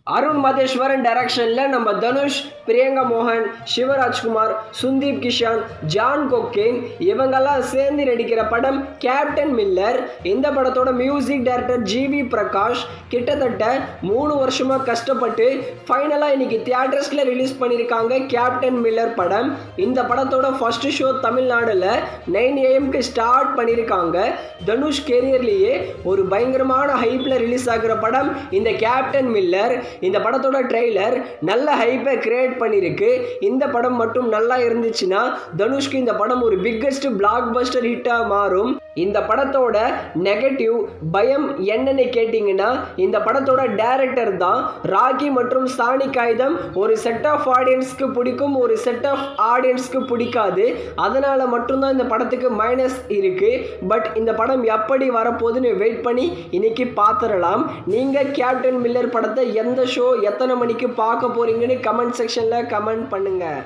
அருண் மதேஸ்வரன் டைரக்ஷன்ல நம்ம தனுஷ், பிரியங்கா மோகன், சிவராஜ்குமார், சுந்தீப் கிஷான், ஜான் கொக்கேன் இவங்கெல்லாம் சேர்ந்து நடிக்கிற படம் கேப்டன் மில்லர். இந்த படத்தோட மியூசிக் டைரக்டர் ஜிவி பிரகாஷ் கிட்டத்தட்ட 3 வருஷமா கஷ்டப்பட்டு ஃபைனலாக இன்னைக்கு தியேட்டர்ஸ்ல ரிலீஸ் பண்ணியிருக்காங்க கேப்டன் மில்லர் படம். இந்த படத்தோட ஃபர்ஸ்ட் ஷோ தமிழ்நாடுல 9 AM ஸ்டார்ட் பண்ணியிருக்காங்க. தனுஷ் கெரியர்லேயே ஒரு பயங்கரமான ஹைப்ல ரிலீஸ் ஆகிற படம் இந்த கேப்டன் மில்லர். இந்த படத்தோட ட்ரெய்லர் நல்ல ஹைப்பை கிரியேட் பண்ணியிருக்கு. இந்த படம் மட்டும் நல்லா இருந்துச்சுன்னா தனுஷ்க்கு இந்த படம் ஒரு பிக்கெஸ்ட் பிளாக் பஸ்டர் ஹிட்டாக மாறும். இந்த படத்தோட நெகட்டிவ் பயம் என்னன்னு கேட்டிங்கன்னா, இந்த படத்தோட டைரக்டர் தான் ராக்கி மற்றும் சாணி காகிதம் ஒரு செட் ஆஃப் ஆடியன்ஸ்க்கு பிடிக்கும், ஒரு செட் ஆஃப் ஆடியன்ஸ்க்கு பிடிக்காது. அதனால் மட்டும்தான் இந்த படத்துக்கு மைனஸ் இருக்குது. பட் இந்த படம் எப்படி வரப்போகுதுன்னு வெயிட் பண்ணி இன்னைக்கு பார்த்துடலாம். நீங்கள் கேப்டன் மில்லர் படத்தை எந்த ஷோ எத்தனை மணிக்கு பார்க்க போகிறீங்கன்னு கமெண்ட் செக்ஷனில் கமெண்ட் பண்ணுங்கள்.